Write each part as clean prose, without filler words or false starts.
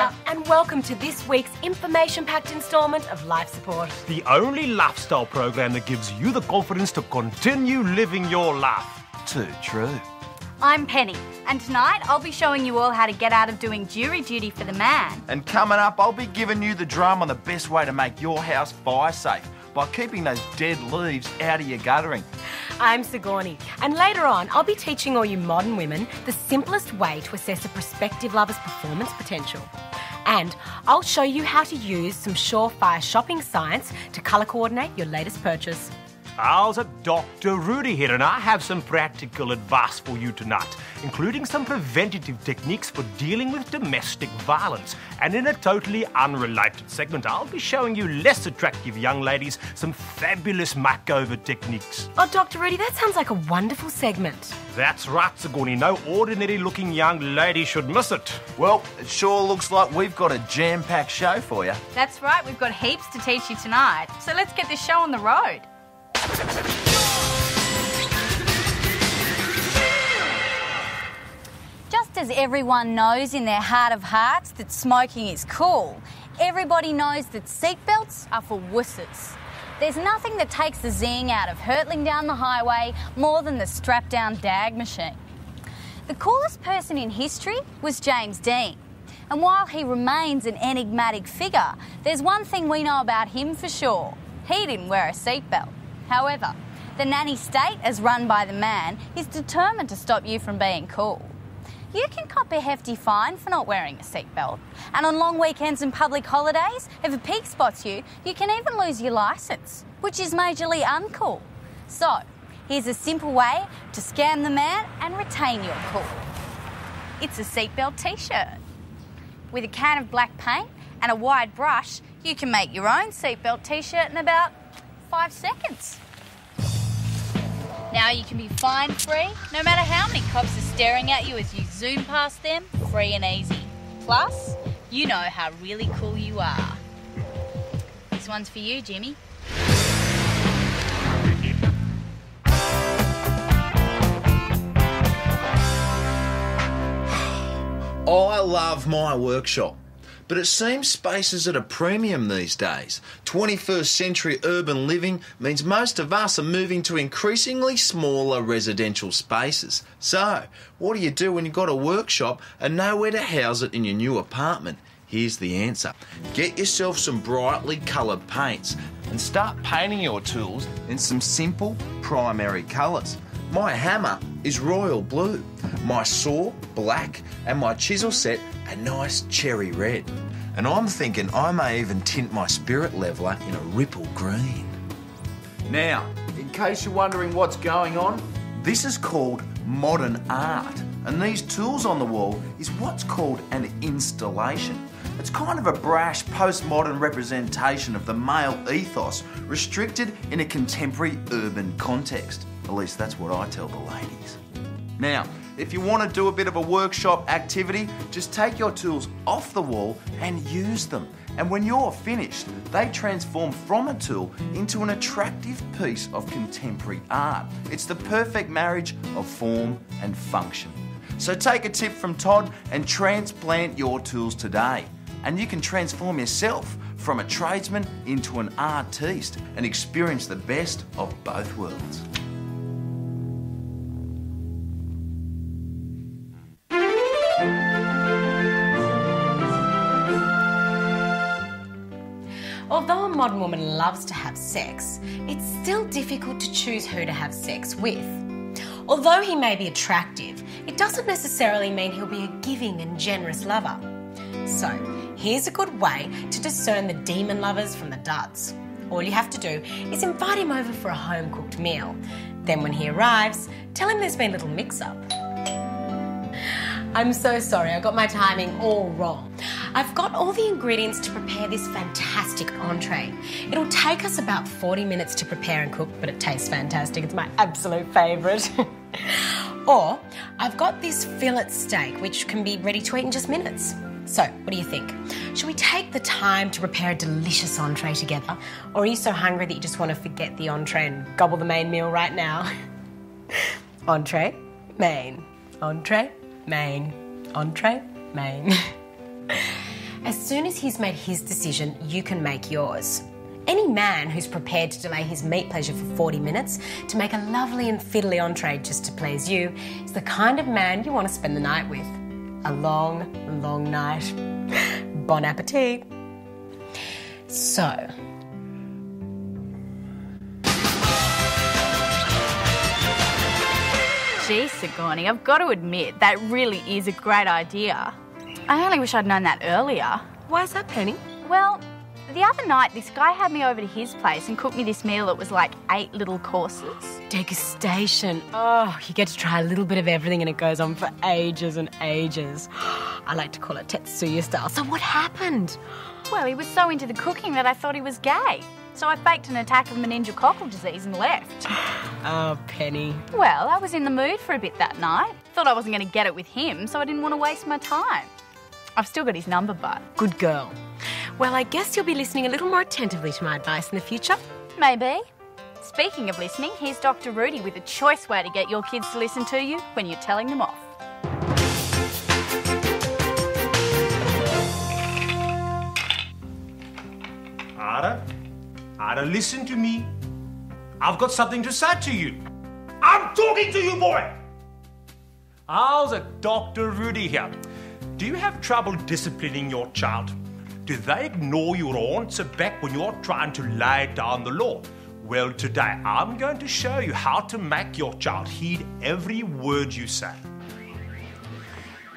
Hiya, and welcome to this week's information-packed instalment of Life Support. The only lifestyle program that gives you the confidence to continue living your life. Too true. I'm Penny, and tonight I'll be showing you all how to get out of doing jury duty for the man. And coming up, I'll be giving you the drum on the best way to make your house fire safe by keeping those dead leaves out of your guttering. I'm Sigourney, and later on I'll be teaching all you modern women the simplest way to assess a prospective lover's performance potential. And I'll show you how to use some surefire shopping science to colour coordinate your latest purchase. How's it, Dr. Rudy here, and I have some practical advice for you tonight, including some preventative techniques for dealing with domestic violence. And in a totally unrelated segment, I'll be showing you less attractive young ladies some fabulous makeover techniques. Oh, Dr. Rudy, that sounds like a wonderful segment. That's right, Sigourney. No ordinary-looking young lady should miss it. Well, it sure looks like we've got a jam-packed show for you. That's right, we've got heaps to teach you tonight. So let's get this show on the road. Just as everyone knows in their heart of hearts that smoking is cool, everybody knows that seatbelts are for wusses. There's nothing that takes the zing out of hurtling down the highway more than the strap-down dag machine. The coolest person in history was James Dean. And while he remains an enigmatic figure, there's one thing we know about him for sure. He didn't wear a seatbelt. However, the nanny state, as run by the man, is determined to stop you from being cool. You can cop a hefty fine for not wearing a seatbelt. And on long weekends and public holidays, if a pig spots you, you can even lose your licence, which is majorly uncool. So, here's a simple way to scam the man and retain your cool. It's a seatbelt t-shirt. With a can of black paint and a wide brush, you can make your own seatbelt t-shirt in about 5 seconds. Now you can be fine-free, no matter how many cops are staring at you as you zoom past them, free and easy. Plus, you know how really cool you are. This one's for you, Jimmy. I love my workshop, but it seems space is at a premium these days. 21st century urban living means most of us are moving to increasingly smaller residential spaces. So, what do you do when you've got a workshop and nowhere to house it in your new apartment? Here's the answer. Get yourself some brightly coloured paints and start painting your tools in some simple primary colours. My hammer is royal blue, my saw black, and my chisel set a nice cherry red. And I'm thinking I may even tint my spirit leveller in a ripple green. Now, in case you're wondering what's going on, this is called modern art. And these tools on the wall is what's called an installation. It's kind of a brash postmodern representation of the male ethos restricted in a contemporary urban context. At least that's what I tell the ladies. Now, if you want to do a bit of a workshop activity, just take your tools off the wall and use them. And when you're finished, they transform from a tool into an attractive piece of contemporary art. It's the perfect marriage of form and function. So take a tip from Todd and transplant your tools today. And you can transform yourself from a tradesman into an artiste and experience the best of both worlds. Although a modern woman loves to have sex, it's still difficult to choose who to have sex with. Although he may be attractive, it doesn't necessarily mean he'll be a giving and generous lover. So, here's a good way to discern the demon lovers from the duds. All you have to do is invite him over for a home-cooked meal. Then when he arrives, tell him there's been a little mix-up. I'm so sorry, I got my timing all wrong. I've got all the ingredients to prepare this fantastic entree. It'll take us about 40 minutes to prepare and cook, but it tastes fantastic. It's my absolute favourite. Or I've got this fillet steak, which can be ready to eat in just minutes. So, what do you think? Should we take the time to prepare a delicious entree together? Or are you so hungry that you just want to forget the entree and gobble the main meal right now? Entree, main. Entree, main. Entree, main. As soon as he's made his decision, you can make yours. Any man who's prepared to delay his meat pleasure for 40 minutes to make a lovely and fiddly entree just to please you is the kind of man you want to spend the night with. A long, long night. Bon appetit. So, Gee, Sigourney, I've got to admit, that really is a great idea. I only wish I'd known that earlier. why is that, Penny? Well, the other night, this guy had me over to his place and cooked me this meal that was like 8 little courses. Degustation. Oh, you get to try a little bit of everything and it goes on for ages and ages. I like to call it Tetsuya style. So what happened? Well, he was so into the cooking that I thought he was gay. So I faked an attack of meningococcal disease and left. Oh, Penny. Well, I was in the mood for a bit that night. Thought I wasn't going to get it with him, so I didn't want to waste my time. I've still got his number, but... Good girl. Well, I guess you'll be listening a little more attentively to my advice in the future. Maybe. Speaking of listening, here's Dr. Rudy with a choice way to get your kids to listen to you when you're telling them off. Ada, listen to me. I've got something to say to you. I'm talking to you, boy! How's it, Dr. Rudy here? Do you have trouble disciplining your child? Do they ignore you or answer back when you're trying to lay down the law? Well, today I'm going to show you how to make your child heed every word you say.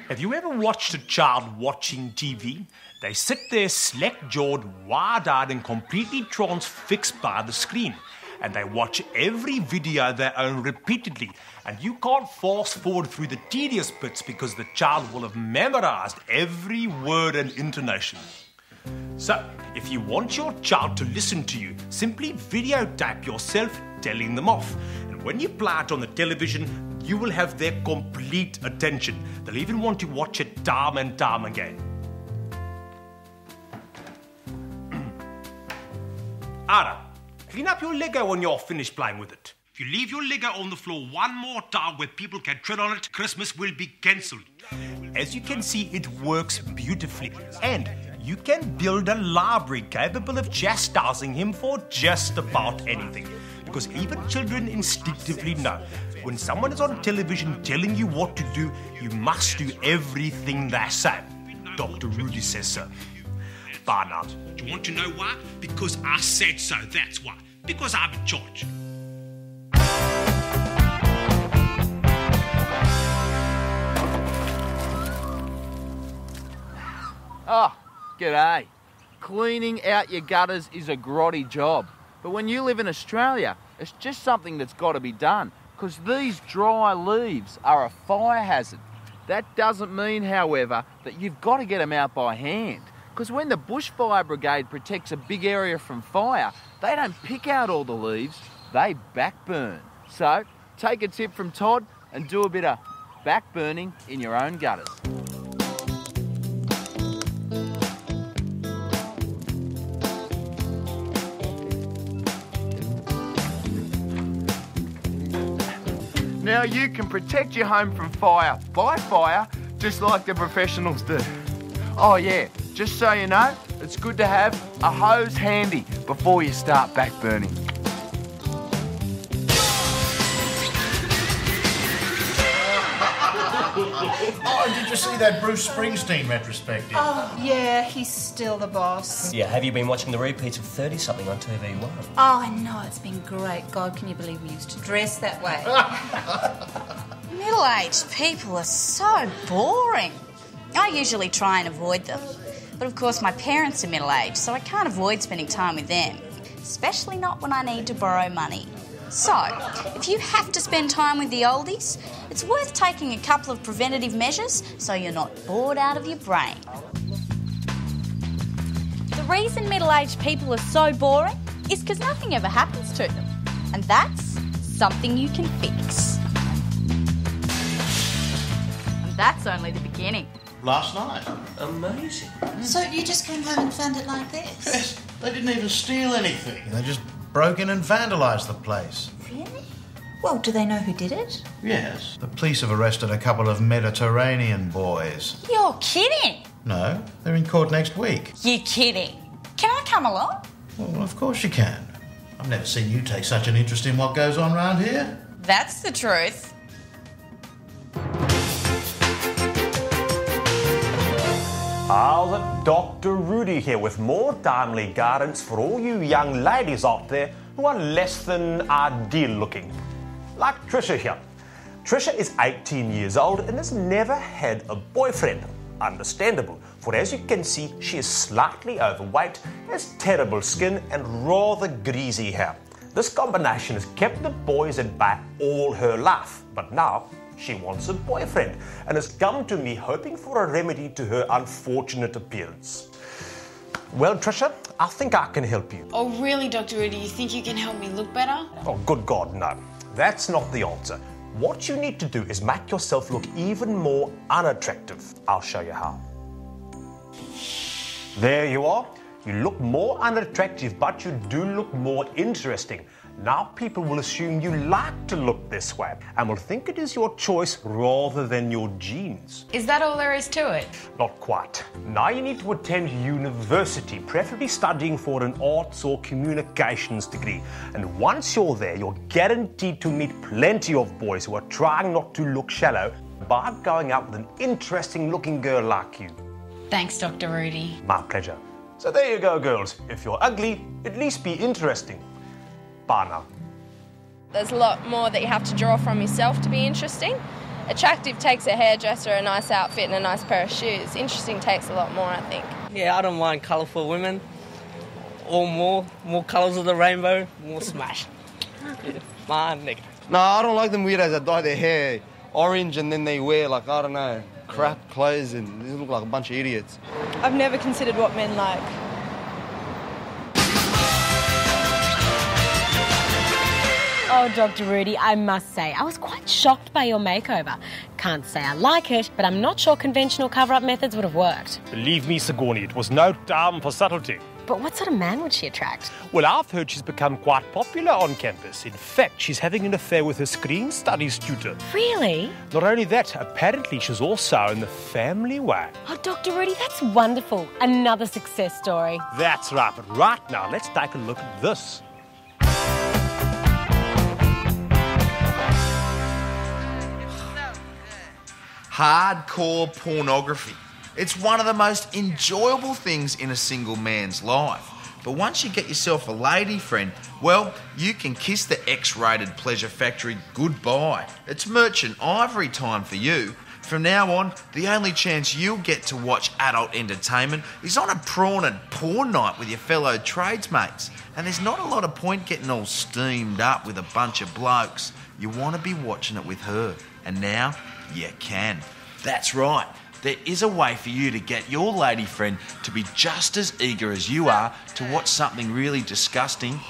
Have you ever watched a child watching TV? They sit there slack-jawed, wide-eyed and completely transfixed by the screen. And they watch every video they own repeatedly. And you can't fast-forward through the tedious bits because the child will have memorized every word and intonation. So, if you want your child to listen to you, simply videotape yourself telling them off. And when you play it on the television, you will have their complete attention. They'll even want to watch it time and time again. Ada, clean up your Lego when you're finished playing with it. If you leave your Lego on the floor one more time where people can tread on it, Christmas will be cancelled. As you can see, it works beautifully. And you can build a library capable of chastising him for just about anything. Because even children instinctively know when someone is on television telling you what to do, you must do everything they say. Dr. Rudy says so. Barn out. Do you want to know why? Because I said so, that's why. Because I'm in charge. Oh, g'day. Cleaning out your gutters is a grotty job. But when you live in Australia, it's just something that's got to be done. Because these dry leaves are a fire hazard. That doesn't mean, however, that you've got to get them out by hand. Because when the bushfire brigade protects a big area from fire, they don't pick out all the leaves, they backburn. So, take a tip from Todd and do a bit of backburning in your own gutters. Now you can protect your home from fire by fire, just like the professionals do. Oh yeah, just so you know, it's good to have a hose handy before you start backburning. Oh, did you see that Bruce Springsteen retrospective? Oh, yeah, he's still the boss. Yeah, have you been watching the repeats of 30-something on TV1? Oh, I know, it's been great. God, can you believe we used to dress that way? Middle-aged people are so boring. I usually try and avoid them. But of course my parents are middle-aged, so I can't avoid spending time with them. Especially not when I need to borrow money. So, if you have to spend time with the oldies, it's worth taking a couple of preventative measures so you're not bored out of your brain. The reason middle-aged people are so boring is because nothing ever happens to them. And that's something you can fix. And that's only the beginning. Last night. Amazing. So you just came home and found it like this? Yes, they didn't even steal anything. They just broke in and vandalised the place. Really? Well, do they know who did it? Yes. The police have arrested a couple of Mediterranean boys. You're kidding! No, they're in court next week. You're kidding. Can I come along? Well, of course you can. I've never seen you take such an interest in what goes on round here. That's the truth. How's it? Dr. Rudy here with more timely guidance for all you young ladies out there who are less than ideal looking. Like Trisha here. Trisha is 18 years old and has never had a boyfriend. Understandable, for as you can see, she is slightly overweight, has terrible skin and rather greasy hair. This combination has kept the boys at bay all her life, but now she wants a boyfriend and has come to me hoping for a remedy to her unfortunate appearance. Well, Trisha, I think I can help you. Oh, really, Dr. Rudy? You think you can help me look better? Oh, good God, no. That's not the answer. What you need to do is make yourself look even more unattractive. I'll show you how. There you are. You look more unattractive, but you do look more interesting. Now people will assume you like to look this way and will think it is your choice rather than your genes. Is that all there is to it? Not quite. Now you need to attend university, preferably studying for an arts or communications degree. And once you're there, you're guaranteed to meet plenty of boys who are trying not to look shallow by going out with an interesting looking girl like you. Thanks, Dr. Rudy. My pleasure. So there you go, girls. If you're ugly, at least be interesting. Bye now. There's a lot more that you have to draw from yourself to be interesting. Attractive takes a hairdresser, a nice outfit and a nice pair of shoes. Interesting takes a lot more, I think. Yeah, I don't mind colourful women. Or more colours of the rainbow, more smash. Yeah, my nigga. No, I don't like them weirdos that dye their hair orange and then they wear, like, I don't know, crap clothes and they look like a bunch of idiots. I've never considered what men like. Oh, Dr. Rudy, I must say, I was quite shocked by your makeover. Can't say I like it, but I'm not sure conventional cover-up methods would have worked. Believe me, Sigourney, it was no time for subtlety. But what sort of man would she attract? Well, I've heard she's become quite popular on campus. In fact, she's having an affair with her screen studies tutor. Really? Not only that, apparently she's also in the family way. Oh, Dr. Rudy, that's wonderful. Another success story. That's right, but right now, let's take a look at this. Hardcore pornography. It's one of the most enjoyable things in a single man's life. But once you get yourself a lady friend, well, you can kiss the X-rated pleasure factory goodbye. It's merchant ivory time for you. From now on, the only chance you'll get to watch adult entertainment is on a prawn and porn night with your fellow tradesmates. And there's not a lot of point getting all steamed up with a bunch of blokes. You want to be watching it with her. And now, you can. That's right. There is a way for you to get your lady friend to be just as eager as you are to watch something really disgusting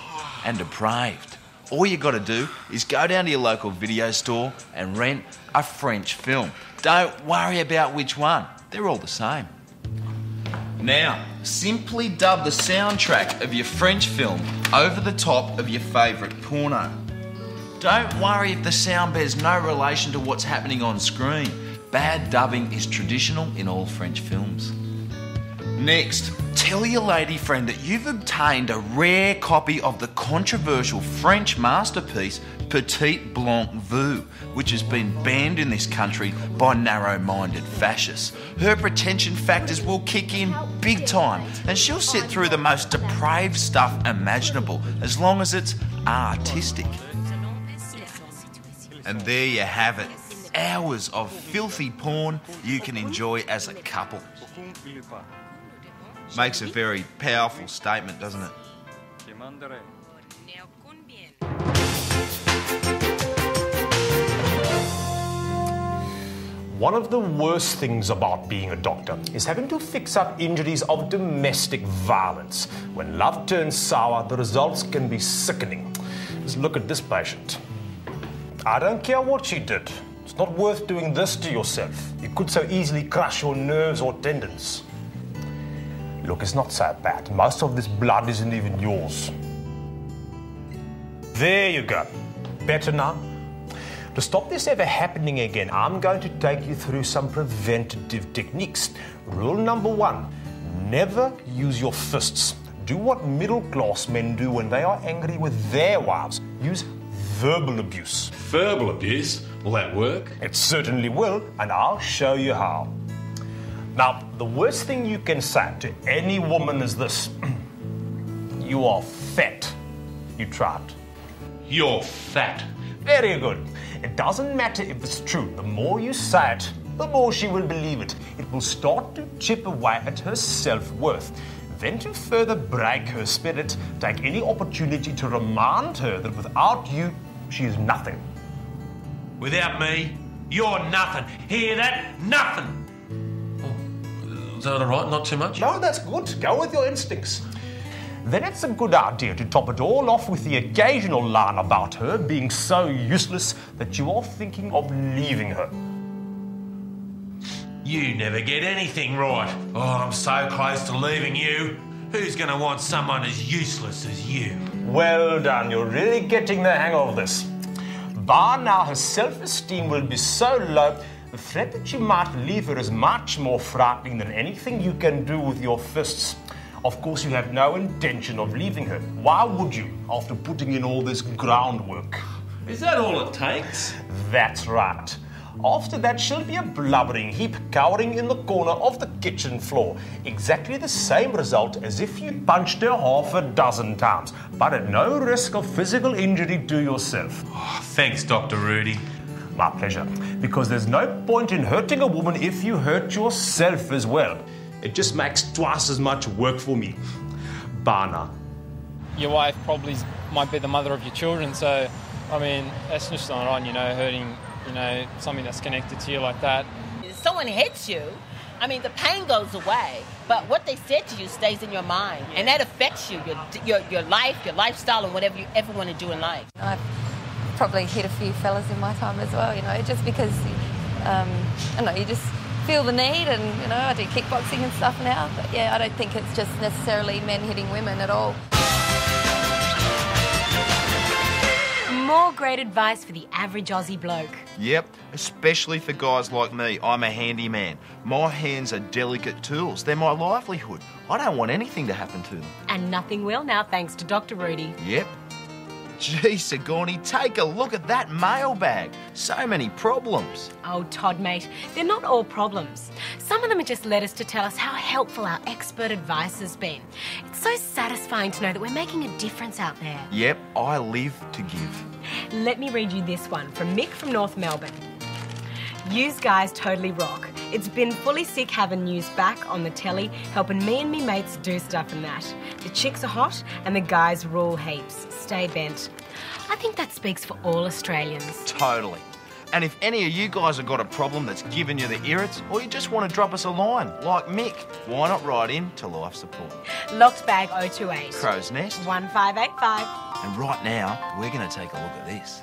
and depraved. All you got to do is go down to your local video store and rent a French film. Don't worry about which one. They're all the same. Now, simply dub the soundtrack of your French film over the top of your favourite porno. Don't worry if the sound bears no relation to what's happening on screen. Bad dubbing is traditional in all French films. Next, tell your lady friend that you've obtained a rare copy of the controversial French masterpiece Petite Blanc Vue, which has been banned in this country by narrow-minded fascists. Her pretension factors will kick in big time, and she'll sit through the most depraved stuff imaginable, as long as it's artistic. And there you have it. Hours of filthy porn you can enjoy as a couple. Makes a very powerful statement, doesn't it? One of the worst things about being a doctor is having to fix up injuries of domestic violence. When love turns sour, the results can be sickening. Just look at this patient. I don't care what she did. It's not worth doing this to yourself. You could so easily crush your nerves or tendons. Look, it's not so bad. Most of this blood isn't even yours. There you go. Better now? To stop this ever happening again, I'm going to take you through some preventative techniques. Rule number 1, never use your fists. Do what middle-class men do when they are angry with their wives. Use verbal abuse. Verbal abuse? Will that work? It certainly will, and I'll show you how. Now, the worst thing you can say to any woman is this. You are fat. You tried. You're fat. Very good. It doesn't matter if it's true. The more you say it, the more she will believe it. It will start to chip away at her self-worth. Then to further break her spirit, take any opportunity to remind her that without you, she is nothing. Without me, you're nothing. Hear that? Nothing. Oh, is that all right? Not too much? No, that's good. Go with your instincts. Then it's a good idea to top it all off with the occasional line about her being so useless that you are thinking of leaving her. You never get anything right. Oh, I'm so close to leaving you. Who's going to want someone as useless as you? Well done. You're really getting the hang of this. By now, her self-esteem will be so low, the threat that you might leave her is much more frightening than anything you can do with your fists. Of course, you have no intention of leaving her. Why would you, after putting in all this groundwork? Is that all it takes? That's right. After that, she'll be a blubbering heap cowering in the corner of the kitchen floor. Exactly the same result as if you punched her half a dozen times, but at no risk of physical injury to yourself. Oh, thanks, Dr. Rudy. My pleasure. Because there's no point in hurting a woman if you hurt yourself as well. It just makes twice as much work for me. Bana. Your wife probably might be the mother of your children, so, I mean, that's just not on, hurting, something that's connected to you like that. If someone hits you, I mean, the pain goes away, but what they said to you stays in your mind, and that affects you, your life, your lifestyle, and whatever you ever want to do in life. I've probably hit a few fellas in my time as well, just because, you just feel the need, and, I do kickboxing and stuff now, but yeah, I don't think it's just necessarily men hitting women at all. More great advice for the average Aussie bloke. Yep, especially for guys like me. I'm a handyman. My hands are delicate tools. They're my livelihood. I don't want anything to happen to them. And nothing will now, thanks to Dr. Rudy. Yep. Gee, Sigourney, take a look at that mailbag. So many problems. Oh, Todd, mate, they're not all problems. Some of them are just letters to tell us how helpful our expert advice has been. It's so satisfying to know that we're making a difference out there. Yep, I live to give. Let me read you this one from Mick from North Melbourne. Yous guys totally rock. It's been fully sick having yous back on the telly, helping me and me mates do stuff and that. The chicks are hot and the guys rule heaps. Stay bent. I think that speaks for all Australians. Totally. And if any of you guys have got a problem that's giving you the irrits, or you just want to drop us a line, like Mick, why not write in to Life Support? Locked bag 028. Crow's Nest. 1585. And right now, we're going to take a look at this.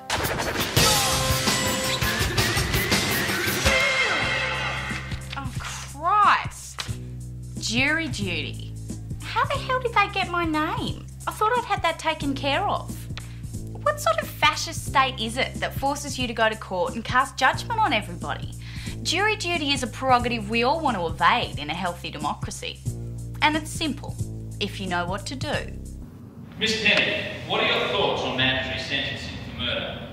Oh, Christ. Jury duty. How the hell did they get my name? I thought I'd had that taken care of. What sort of fascist state is it that forces you to go to court and cast judgment on everybody? Jury duty is a prerogative we all want to evade in a healthy democracy. And it's simple, if you know what to do. Miss Penny, what are your thoughts on mandatory sentencing for murder?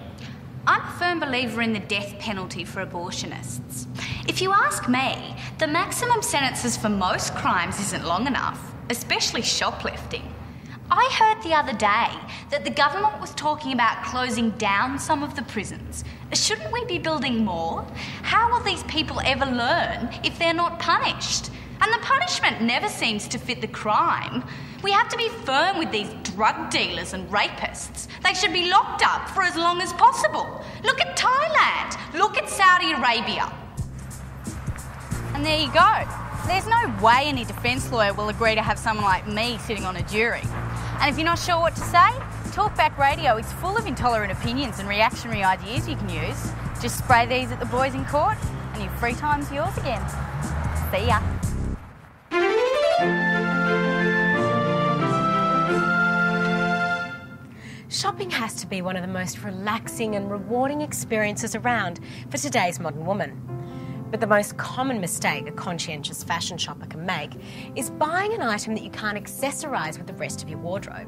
I'm a firm believer in the death penalty for abortionists. If you ask me, the maximum sentences for most crimes isn't long enough, especially shoplifting. I heard the other day that the government was talking about closing down some of the prisons. Shouldn't we be building more? How will these people ever learn if they're not punished? And the punishment never seems to fit the crime. We have to be firm with these drug dealers and rapists. They should be locked up for as long as possible. Look at Thailand. Look at Saudi Arabia. And there you go. There's no way any defence lawyer will agree to have someone like me sitting on a jury. And if you're not sure what to say, Talkback Radio is full of intolerant opinions and reactionary ideas you can use. Just spray these at the boys in court and your free time's yours again. See ya. shopping has to be one of the most relaxing and rewarding experiences around for today's modern woman. But the most common mistake a conscientious fashion shopper can make is buying an item that you can't accessorise with the rest of your wardrobe.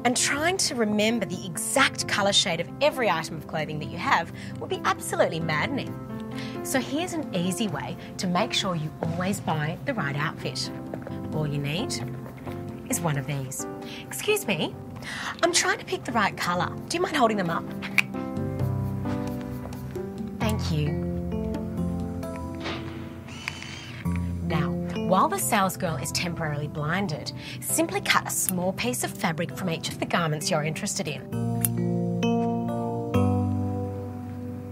And trying to remember the exact colour shade of every item of clothing that you have would be absolutely maddening. So here's an easy way to make sure you always buy the right outfit. All you need is one of these. Excuse me, I'm trying to pick the right colour. Do you mind holding them up? Thank you. Now, while the salesgirl is temporarily blinded, simply cut a small piece of fabric from each of the garments you're interested in.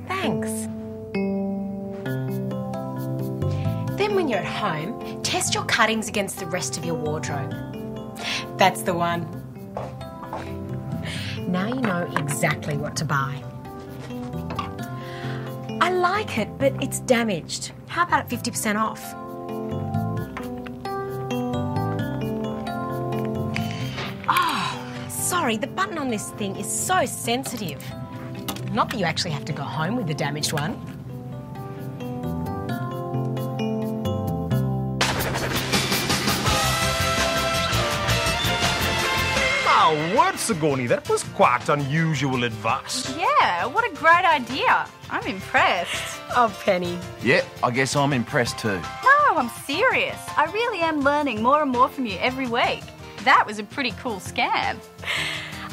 Thanks. Then when you're at home, test your cuttings against the rest of your wardrobe. That's the one. Now you know exactly what to buy. I like it, but it's damaged. How about it 50% off? Oh, sorry, the button on this thing is so sensitive. Not that you actually have to go home with the damaged one. My word, Sigourney, that was quite unusual advice. Yeah, what a great idea. I'm impressed. Oh, Penny. Yeah, I guess I'm impressed too. No, I'm serious. I really am learning more and more from you every week. That was a pretty cool scam.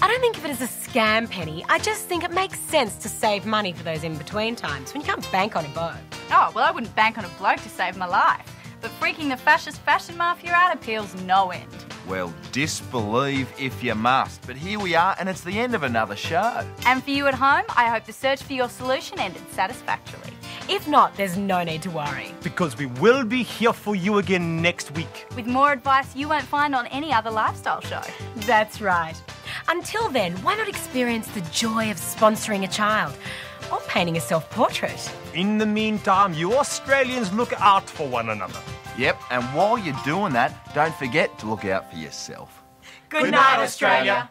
I don't think of it as a scam, Penny. I just think it makes sense to save money for those in-between times when you can't bank on a bloke. Oh, well, I wouldn't bank on a bloke to save my life. But freaking the fascist fashion mafia out appeals no end. Well, disbelieve if you must. But here we are, and it's the end of another show. And for you at home, I hope the search for your solution ended satisfactorily. If not, there's no need to worry. Because we will be here for you again next week. With more advice you won't find on any other lifestyle show. That's right. Until then, why not experience the joy of sponsoring a child or painting a self-portrait? In the meantime, you Australians look out for one another. Yep, and while you're doing that, don't forget to look out for yourself. Good night, Australia.